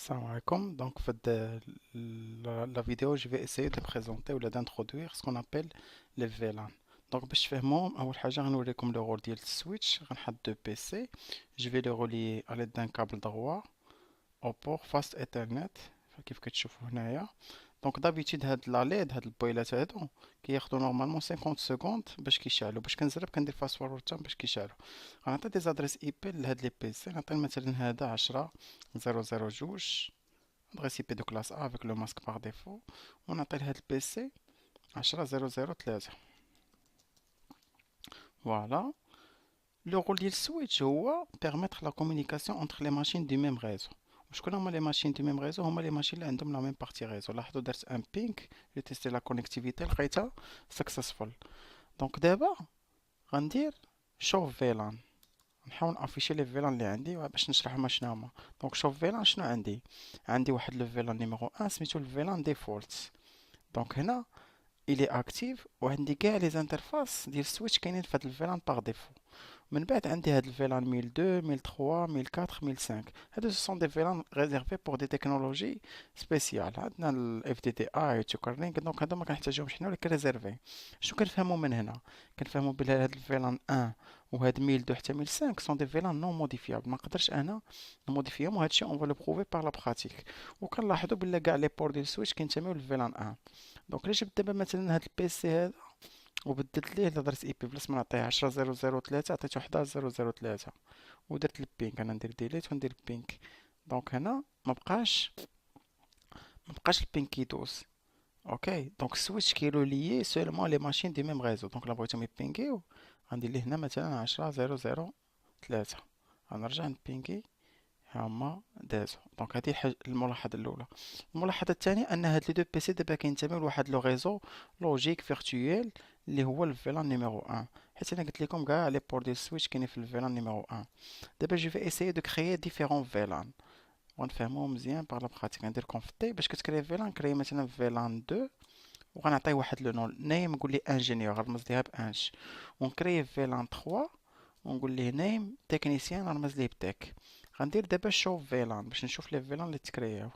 Salam alaikum. Donc, en fait, la vidéo, je vais essayer de présenter ou d'introduire ce qu'on appelle les VLAN. Donc, باش تفهموا أول حاجة غنوريكم le rôle ديال السويتش. غنحط deux PC. Je vais le relier à l'aide d'un câble droit au port fast Ethernet كيف كتشوفوا هنايا. دونك دابيتود هاد لا ليد هاد البويلات هادو كياخدو نورمالمون 50 سكوند باش كيشعلو. باش كنزرب كندير فاست فورورد تام باش كيشعلو. غنعطي دي زادريس اي بي لهاد لي بي سي. نعطي مثلا هذا 10 00 جوج adresse IP de classe A avec le masque par défaut. On appelle le PC 10003. Voilà. Le rôle du switch c'est permettre la communication entre les machines du même réseau. Je connais les machines du même réseau, les machines qui ont la même partie réseau. Là, je vais un ping, j'ai testé la connectivité, c'est successful. Donc d'abord, on va dire chauffe VLAN. نحاول نافيشي لي فيلان اللي عندي باش نشرح هما شنو هما. دونك شوف فيلان شنو عندي واحد لو فيلان نيميرو 1 سميتو الفيلان ديفولت. دونك هنا الي اكتيف وعندي كاع لي زانترفاس ديال السويتش كاينين في هاد الفيلان باغ ديفو. من بعد عندي هاد الفيلان 1002 1003 1004 1005. هادو سون دي فيلان ريزيرفي بور دي تكنولوجي سبيسيال. عندنا الاف دي دي اي توكرلينك. دونك هادو ما كنحتاجوهمش حنا ولكن ريزيرفي. شنو كنفهمو من هنا؟ كنفهمو بلي هاد الفيلان 1 وهاد 1002 حتى 1005 سون دي فيلان نون موديفيابل. ما نقدرش انا نموديفيهم وهادشي اون فا لو بروفي بار لا براتيك. وكنلاحظوا بلي كاع لي بور ديال السويتش كينتميو للفيلان 1. دونك الا جبت دابا مثلا هاد البيسي هذا وبدلت ليه لادرس اي بي بلاص ما نعطيه 10003 عطيته 11003 ودرت البينك. انا ندير ديليت وندير بينك. دونك هنا ما بقاش البينك كيدوز. اوكي دونك السويتش كيلو ليي سولمون لي ماشين دي ميم ريزو. دونك لا بغيتهم يبينكيو غندير ليه هنا مثلا 10003. غنرجع نبينكي هما دازو. دونك هادي الملاحظة الأولى. الملاحظة الثانية أن هاد لي دو بيسي دابا كينتميو لواحد لو ريزو لوجيك فيرتويال اللي هو الفيلان نيميرو 1. حيت أنا قلت لكم كاع لي بور ديال السويتش كاينين في الفيلان نيميرو 1. دابا جو في اسيي دو كريي ديفيرون فيلان ونفهمو مزيان باغ لا براتيك. غندير كونف تي باش كتكري فيلان. نكري مثلا فيلان 2 وغنعطيه واحد لو نون نيم نقول ليه انجينيور غنرمز ليها بانج. ونكري فيلان 3 ونقول ليه نيم تكنيسيان غنرمز ليه بتك. غندير دابا شوف فيلان باش نشوف لي فيلان اللي تكرياو.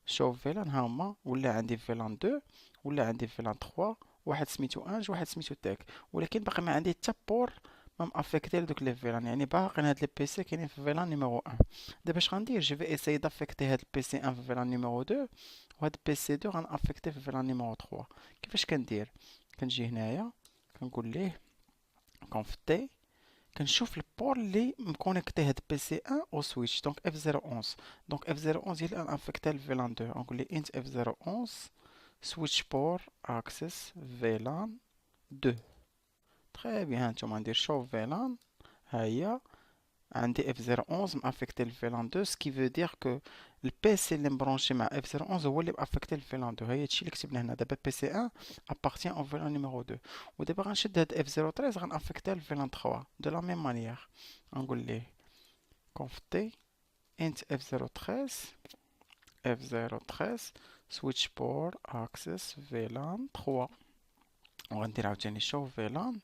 شوف فيلان ها هما. ولا عندي فيلان 2 ولا عندي فيلان 3. واحد سميتو انج واحد سميتو تاك. ولكن باقي ما عندي حتى بور ما مافيكتي لدوك لي فيلان. يعني باقي هاد لي بيسي كاينين في فيلان نيميرو 1. دابا اش غندير جو في اساي دافيكتي هاد البيسي 1 في فيلان نيميرو 2 وهاد البيسي 2 غنافيكتي في فيلان نيميرو 3. كيفاش كندير؟ كنجي هنايا كنقول ليه كونف تي. كنشوف البور اللي مكونيكتي هاد بي سي 1 او سويتش. دونك اف 011. دونك اف 011 هي اللي انفيكتي الفيلان 2. نقول لي انت اف 011 سويتش بور اكسس فيلان 2. تري بيان. هانتوما ندير شوف فيلان ها هي. عندي اف 011 مافيكتي الفيلان 2 سكي فو دير كو البي سي اللي مبرونشي مع اف 011 هو اللي مافيكتي الفيلان 2. هي هادشي اللي كتبنا هنا. دابا بي سي 1 ابارتيان او فيلان نيميرو 2. ودابا غنشد هاد اف 013 غنافيكتيه الفيلان 3 دو لا ميم مانيير. غنقول ليه conf t int f013 f013 switch port access VLAN 3. وغندير عاوتاني show VLAN.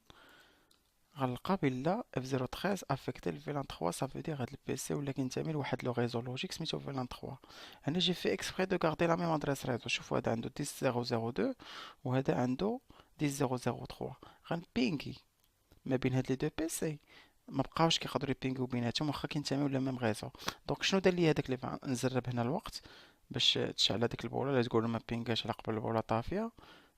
غنلقى بلا f013 افكتي الفيلان 3. صافي دير هاد البيسي ولا كينتمي لواحد لو ريزو لوجيك سميتو فيلان 3. انا جي في اكسبري دو غاردي لا ميم ادريس ريزو. شوفوا هذا عنده 10002 وهذا عنده 10003. غنبينكي ما بين هاد لي دو بيسي. ما بقاوش كيقدروا يبينغيو بيناتهم واخا كينتميو لميم ريزو. دونك شنو دار لي هذاك اللي نزرب هنا الوقت باش تشعل هذيك البوله. لا تقولوا ما بينغاش على قبل البوله طافيه.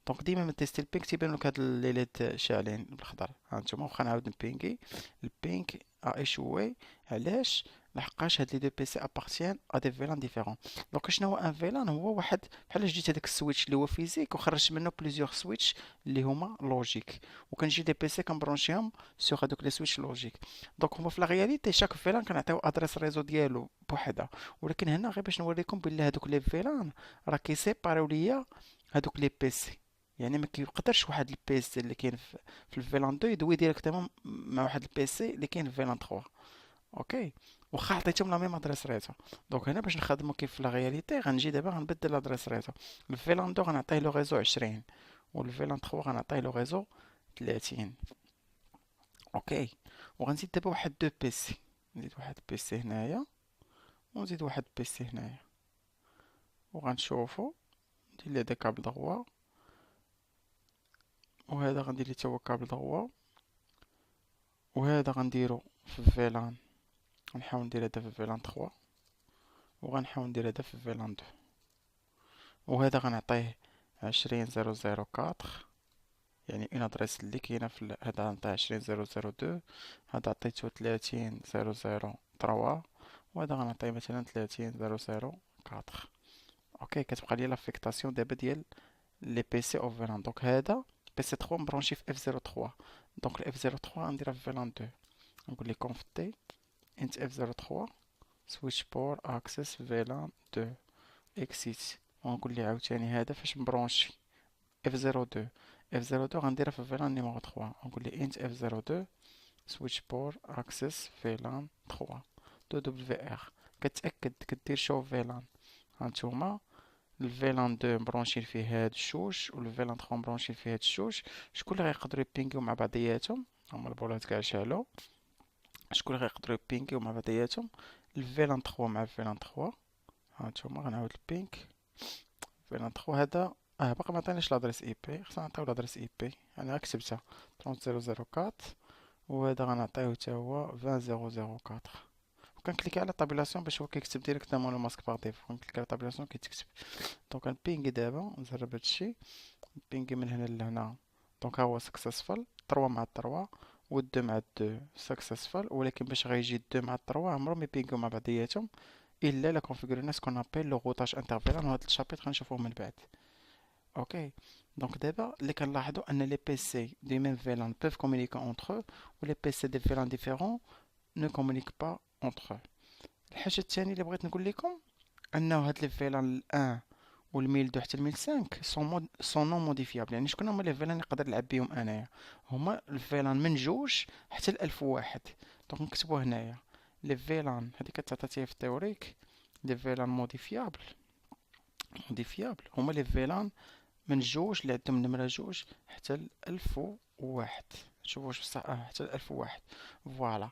دونك ديما من تيستي البينك تيبان لك هاد لي ليد شاعلين بالخضر. ها انتما واخا نعاود نبينغي البينك ايشوي. علاش؟ لحقاش هاد لي دو بي سي ابارتيان ا دي فيلان ديفيرون. دونك شنو هو ان فيلان؟ هو واحد بحال جيت هذاك السويتش اللي هو فيزيك وخرجت منه بليزيوغ سويتش اللي هما لوجيك. وكنجي دي بي سي كنبرونشيهم سوغ هادوك لي سويتش لوجيك. دونك هما في لا رياليتي شاك فيلان كنعطيو ادريس ريزو ديالو بوحدها. ولكن هنا غير باش نوريكم بلي هادوك لي فيلان راه كيسيباريو ليا هادوك لي بي سي. يعني ما كيقدرش واحد البي سي اللي كاين في الفيلان 2 يدوي ديريكتومون مع واحد البي سي اللي كاين في فيلان 3. اوكي واخا عطيتهم لا ميم ادريس ريزو. دونك هنا باش نخدمو كيف في لا رياليتي غنجي دابا غنبدل لادريس ريزو. الفيلان 2 غنعطيه لو ريزو 20 والفيلان 3 غنعطيه لو ريزو 30. اوكي وغنزيد دابا واحد دو بيسي. نزيد واحد بيسي هنايا ونزيد واحد بيسي هنايا. وغنشوفو ندير ليه دي كابل دغوا، وهذا غندير ليه تا هو كابل دغوا، وهذا غنديرو في فيلان، غنحاول ندير هذا في فيلان 3، وغنحاول ندير هذا في فيلان 2، وهذا غنعطيه 20004، يعني اون ادريس اللي كاينه في هذا غنعطيه 20002، هذا عطيتو 30003، وهذا غنعطيه مثلا 30004. اوكي، كتبقى لي لافيكتاسيون دابا ديال لي بي سي او فيلان. دونك هذا بي سي 3 مبرونشي في اف 03، دونك الاف 03 غنديرها في فيلان 2. نقول لي كونف تي انت اف 03 سويتش بور اكسس فيلان 2 اكسيت، ونقول لي عاوتاني هذا فاش مبرونشي اف 02. اف 02 غنديرها في فيلان نيميرو 3، نقول لي انت اف 02 سويتش بور اكسس فيلان 3 دو دبليو ار. كتاكد كدير شو فيلان. هانتوما الفيلان 2 مبرونشين فيه هاد الشوش، والفيلان 3 مبرونشين فيه هاد الشوش. شكون اللي غيقدروا يبينغيو مع بعضياتهم؟ هما البولات كاع شالو. شكون اللي غيقدروا يبينغيو مع بعضياتهم؟ الفيلان 3 مع الفيلان 3. هانتوما غنعاود البينغ فيلان 3 هذا باقي معطيناش لادريس اي بي، خصنا نعطيو لادريس اي بي، انا كتبتها 30004، وهذا غنعطيوه حتى هو 20004. وكنكليكي على طابيلاسيون باش هو كيكتب ديريكتومون لو ماسك باغ ديفو، كنكليكي على طابيلاسيون كيتكتب. دونك غنبينغي دابا نجرب هادشي، نبينغي من هنا لهنا. دونك ها هو سكسسفل 3 مع 3 و 2 مع 2 سكسسفل، ولكن باش غيجي 2 مع 3 عمرهم يبينغيو مع بعضياتهم الا لا كونفيغورينا سكون ابيل لو غوتاج انترفيران، وهاد الشابيتر غنشوفوه من بعد. اوكي، دونك دابا اللي كنلاحظوا ان لي بي سي دي ميم فيلان peuvent communiquer entre eux، و لي بي سي دي فيلان ديفيرون ne communiquent pas entre eux. الحاجه الثانيه اللي بغيت نقول لكم انه هاد لي فيلان ال1 والميل 2 حتى الميل 5 سون نون موديفيابل. يعني شكون هما لي فيلان نقدر نلعب بهم انايا؟ هما الفيلان من 2 حتى ل 1001. دونك نكتبو هنايا لي فيلان هادي كتعطيها في التوريك، لي فيلان موديفيابل هما لي فيلان من 2 اللي عندهم نمرة 2 حتى ل 1001. شوفوا واش بصح حتى ل 1001. فوالا،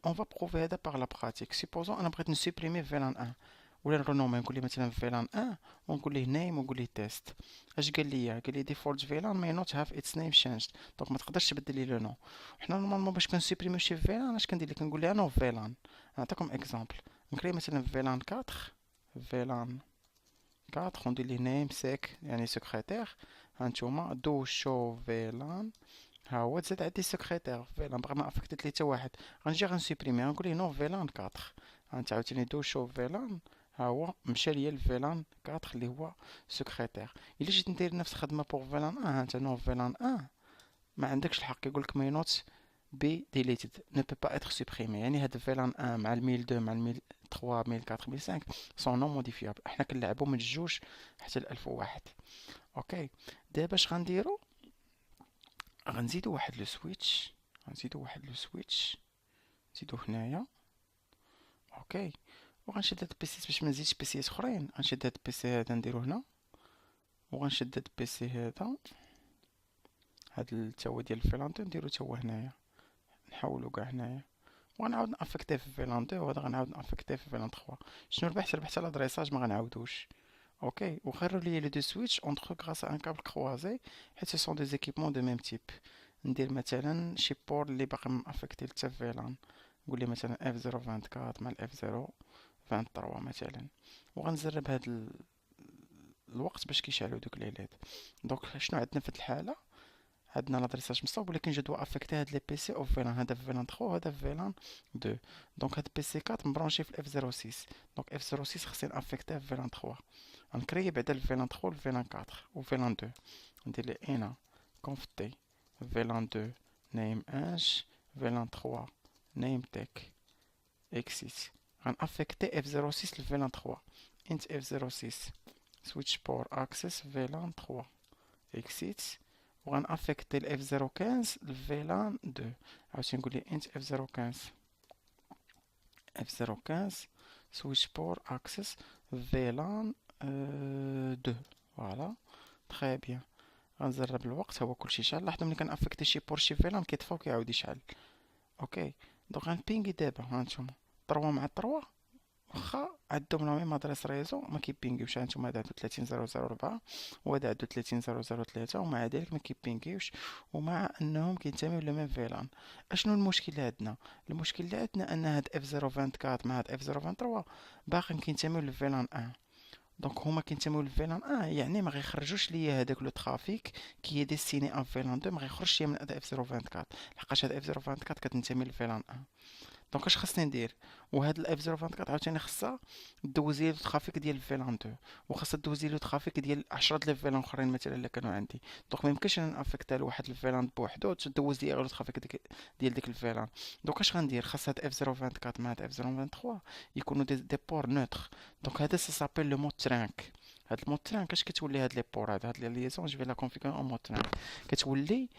اون فا بروفي هذا باغ لا براتيك. سيبوزون انا بغيت نسوبريمي فيلان 1 ولا نرونومي، نقول ليه مثلا فيلان 1 ونقول ليه نيم ونقول ليه تيست. اش قال لي ديفولت فيلان ماي نوت هاف اتس نيم شينجد، دونك ما تقدرش تبدل لي لو نو. حنا نورمالمون باش كنسوبريميو شي فيلان اش كندير ليه؟ كنقول ليه نو فيلان. نعطيكم اكزامبل، نكري مثلا فيلان 4، فيلان 4 وندير ليه نيم سيك يعني سكرتير. هانتوما دو شو فيلان، ها هو تزاد عندي سكرتير فيلان باغي ما افكتيت ليه حتى واحد، غنجي غنسوبريمي غنقول ليه نو فيلان 4. هانت عاوتاني دو شو فيلان، ها هو مشى ليا الفيلان 4 اللي هو سكرتير. الا جيت ندير نفس الخدمه بوغ فيلان 1، هانت نو فيلان 1 ما عندكش الحق، يقولك ماي نوت بي ديليتد ne peut pas être supprimé. يعني هاد فيلان 1 مع الميل 2 مع الميل 3 ميل 4 ميل 5 سون نون موديفيابل، حنا كنلعبو من 2 حتى ل 1001. اوكي، دابا اش غنديرو؟ غنزيدو واحد لو سويتش، نزيدو هنايا. اوكي، وغنشد هاد البيسيات باش ما نزيدش بيسيات اخرين. غنشد هاد البيسي هذا نديرو هنا، وغنشد هاد البيسي هذا، هاد التاو ديال الفيلان 2 نديرو تا هو هنايا، نحولو كاع هنايا، وغنعاود نافكتيه في فيلان 2، وهذا غنعاود نافكتيه في فيلان 3. شنو ربحت الادريساج ما غنعاودوش. اوكي، وخيروا لي لي دو سويتش اونتر غراس ان كابل كروازي، حيت سون دي زيكيبمون دو ميم تيب. ندير مثلا شي بور اللي باقي مافكتي حتى فيلان، نقول لي مثلا اف 024 مع الاف 023 مثلا، وغنزرب هاد الوقت باش كيشعلوا دوك لي ليد. دونك شنو عندنا في هاد الحاله؟ عندنا لادريساج مصاوب، ولكن جو دوا افكتي هاد لي بي سي او فيلان، هذا في فيلان 3 وهذا في فيلان 2. دونك هاد بي سي 4 مبرونشي في الاف 06، دونك اف 06 خصني افكتيه في فيلان 3. غنكري بعدا الفيلان 3 والفيلان 4 وفيلان 2، ندير لي انا كونف تي فيلان 2 نيم اش، فيلان 3 نيم تك اكسيس. غنافكتي اف 06 لفيلان 3، انت اف 06 سويتش بور اكسس فيلان 3 اكسيت، وغنافكتي الاف 015 لفيلان 2. عاوتاني نقول لي انت اف 015 سويتش بور اكسس فيلان 2. فوالا، تري بيان. غنزرب الوقت، هو كلشي شعل. لاحظوا ملي كنافكتي شي بور شي فيلان كيطفى وكيعاود يشعل. اوكي، دونك غنبينغي دابا، هانتوما 3 مع 3 واخا عندهم لا ميم ادريس ريزو ما كيبينغيوش. هانتوما هذا عنده 30004 وهذا عنده 30003 ومع ذلك ما كيبينغيوش، ومع انهم كينتميو لو ميم فيلان. اشنو المشكل اللي عندنا؟ المشكل اللي عندنا ان هاد اف 024 مع هاد اف 023 باقيين كينتميو للفيلان 1. دونك هما كينتميو للفيلان 1، يعني ما غيخرجوش ليا هذاك لو ترافيك كي هي ديستيني ان فيلان 2، ما غيخرجش ليا من هاد اف 024 لحقاش هاد اف 024 كتنتمي للفيلان 1. دونك اش خصني ندير؟ وهاد الاف 024 عاوتاني خصها دوز لي الترافيك ديال الفيلان 2، وخاصها دوز لي الترافيك ديال 10 ديال الفيلان اخرين مثلا اللي كانوا عندي. دونك ما يمكنش انا نافيكتا لواحد الفيلان بوحدو تدوز لي غير الترافيك ديال ديك الفيلان. دونك اش غندير؟ خاص هاد اف 024 مع هاد اف 023 يكونوا دي بور نوتر. دونك هذا سي سابيل لو مود ترانك. هاد المود ترانك اش كتولي؟ هاد لي بور هاد لي ليزون جو في لا كونفيغور اون مود ترانك. كتولي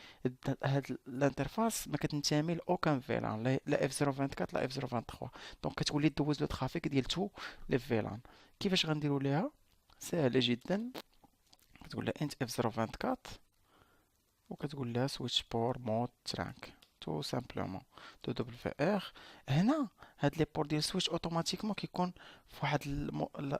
هاد الانترفاس ما كتنتمي لاوكان فيلان، لا اف 024 لا اف 023. دونك كتولي دوز لو ترافيك ديال تو لي فيلان. كيفاش غنديرو ليها؟ سهله جدا. كتقول لها انت اف 024 وكتقول لها سويتش بور مود ترانك تو سامبلومون دو دبل في ار. هنا هاد لي بور ديال سويتش اوتوماتيكمون كيكون فواحد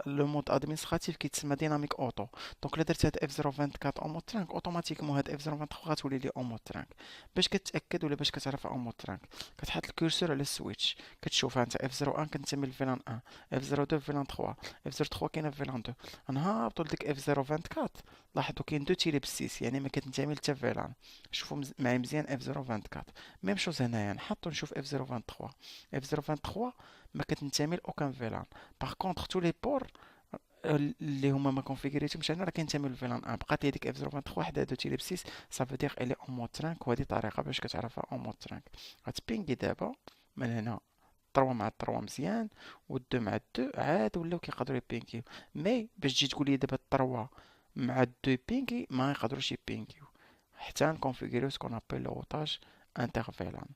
لو مود ادمنستراتيف كيتسمى ديناميك اوتو. دونك الا درت هاد اف 024 اون مود ترانك اوتوماتيكمون هاد اف 023 غتولي لي اون مود ترانك. باش كتاكد ولا باش كتعرفها اون مود ترانك، كتحط الكورسور على السويتش كتشوف انت اف 01 كنتمي لفيلان 1، اف 02 فيلان 3، اف 03 كاينه في فيلان 2. نهبطو لديك اف 024 لاحظوا كاين دو تيري بالسيس، يعني ما كتنتمي حتى فيلان. شوفوا معايا مزيان اف 024 ميم شوز هنايا. نحطو نشوف اف 023. اف 023 ما كتنتمي لاوكان فيلان. باغ كونطخ تو لي بور اللي هما ما كونفيغوريتهمش انا راه كينتميو للفيلان 1. بقات لي ديك اف 023 حدا دو تيري بسيس، صافي دير الي اون مود ترانك. وهذه طريقه باش كتعرفها اون مود ترانك. غتبينغي دابا من هنا 3 مع 3 مزيان، والدو مع الدو عاد ولاو كيقدروا يبينكيو. مي باش تجي تقول لي دابا 3 مع الدو بينكي ما يقدروش يبينكيو حتى نكونفيغوريو سكون ابل لوطاج انترفيلان.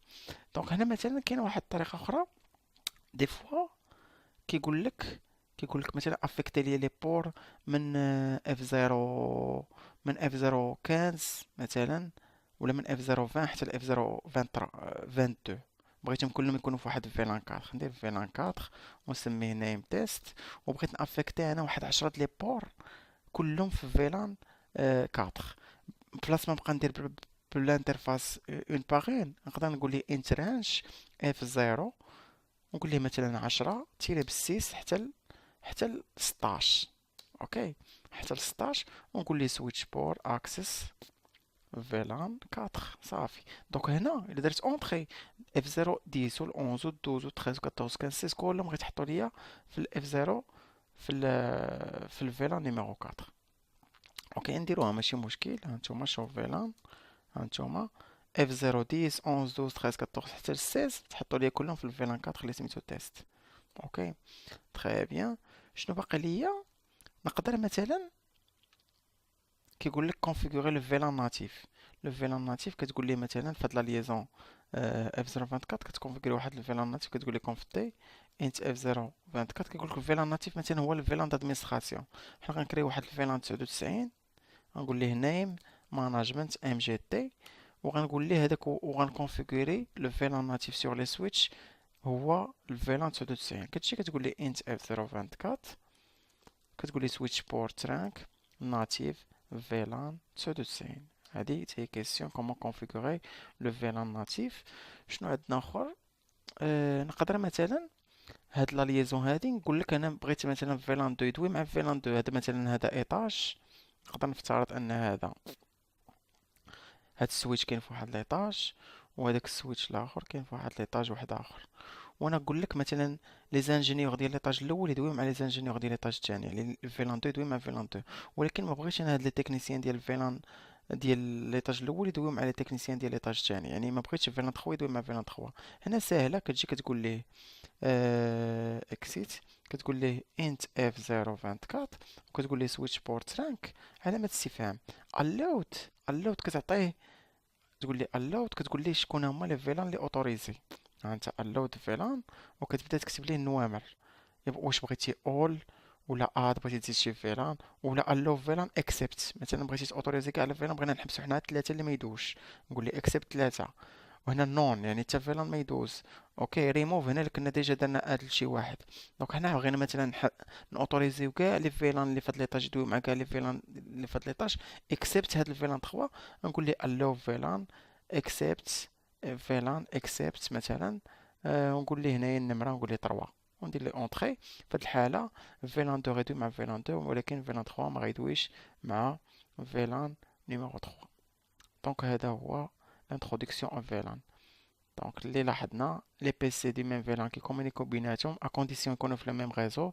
دونك هنا مثلا كاينه واحد الطريقه اخرى. دي فوا كيقول لك مثلا افيكتي لي لي بور من اف 0، من اف 015 مثلا، ولا من اف 020 حتى ل اف 022. بغيتهم كلهم يكونوا في واحد فيلان 4. ندير فيلان 4 ونسميه نيم تيست، وبغيت نافيكتي انا واحد 10 لي بور كلهم في فيلان 4. بلاص ما نبقى ندير بالانترفاس اون باغين، نقدر نقول ليه انت رانش اف 0 ونقول ليه مثلا 10 تيري بالسيس حتى ل 16. اوكي، حتى ل 16. ونقول ليه سويتش بور اكسس فيلان 4. صافي. دونك هنا الا درت اونطري اف 0 10 و 11 و 12 و 13 و 14 15 16 كلهم غيتحطوا ليا في الاف 0 في الفيلان نيميرو 4. اوكي نديروها ماشي مشكل. هانتوما شوف فيلان، هانتوما اف 0 10 11 12 13 14 حتى ل 16 تحطوا ليا كلهم في الفيلان 4 اللي سميتو تيست. اوكي تري بيان. شنو باقي ليا؟ نقدر مثلا كيقول لك كونفيغوري لو فيلان ناتيف. لو فيلان ناتيف كتقول لي مثلا في هاد لا ليزون اف 024 كتكونفيغوري واحد الفيلان ناتيف كتقول لي كونفتي انت اف 024 كيقول لك الفيلان ناتيف مثلا هو الفيلان دادمينستراسيون. حنا غنكريو واحد الفيلان 99 غنقول ليه نيم ماناجمنت ام جي تي، وغنقول ليه هذاك وغنكونفيغوري لو فيلان ناتيف سور لي سويتش هو الفيلان 99. كتجي كتقول لي انت اف 024 كتقول لي سويتش بورت رانك ناتيف فيلان 99. هذه هي كيسيون كومون كونفيغوري لو فيلان ناتيف. شنو عندنا اخر؟ نقدر مثلا هاد لا ليزون هادي نقول لك انا بغيت مثلا فيلان 2 يدوي مع فيلان 2. هذا مثلا هذا ايطاج، نقدر نفترض ان هاد السويتش كاين في واحد ليطاج، وهذاك السويتش الاخر كاين في واحد ليطاج واحد اخر. وانا نقول لك مثلا لي زانجينيور ديال ليطاج الاول يدويو مع لي زانجينيور ديال ليطاج الثاني، يعني الفيلان 2 يدوي مع فيلان 2. ولكن ما بغيتش انا هاد لي تكنيسيان ديال الفيلان ديال ليطاج الاول يدويو مع لي تكنيسيان ديال ليطاج الثاني، يعني ما بغيتش فيلان 3 يدوي مع فيلان 3. هنا ساهله. كتجي كتقول ليه اكسيت، كتقول ليه انت اف 024 وكتقول ليه سويتش بورت رانك علامه استفهام allowed كتعطيه. تقول لي allowed كتقول ليه شكون هما لي فيلان لي اوتوريزي. ها انت allowed فيلان وكتبدا تكتب ليه النوامر. واش بغيتي all ولا اد بغيتي تزيد شي فيلان، ولا allow فيلان اكسبت. مثلا بغيتي اوتوريزي كاع الفيلان، بغينا نحبسو حنا 3 اللي ما يدوش، نقول لي اكسبت 3. وهنا نون يعني حتى فيلان ما يدوز. اوكي ريموف هنا اللي كنا ديجا درنا اد لشي واحد. دونك هنا بغينا مثلا نوتوريزيو كاع لي فيلان اللي فهاد ليطاج يدويو مع كاع لي فيلان اللي فهاد ليطاج اكسبت هاد الفيلان 3. نقول ليه الو فيلان اكسبت فيلان اكسبت مثلا ونقول ليه هنايا النمره نقول ليه 3 وندير لي اونطري. في هاد الحاله فيلان 2 غيدوي مع فيلان 2 ولكن فيلان 3 ما غيدويش مع فيلان نيميرو 3. دونك هذا هو l'introduction en VLAN. دونك اللي لاحظنا لي بي سي دي ميم فيلان كيكومونيكو بيناتهم ا كونديسيون يكونوا في لو ميم ريزو،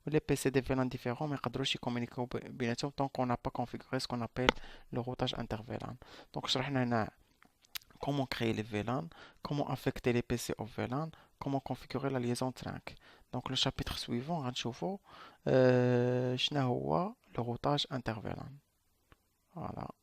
ولي بي سي دي فيلان ديفيرون ما يقدروش يكومونيكو بيناتهم طونك اون با كونفيغوري سكون ابيل لو روتاج انتر فيلان. دونك شرحنا هنا comment créer les VLAN, comment affecter les PC au VLAN, comment configurer la liaison trunk. Donc le chapitre suivant غنشوفو شنو هو le routage inter VLAN. Voilà.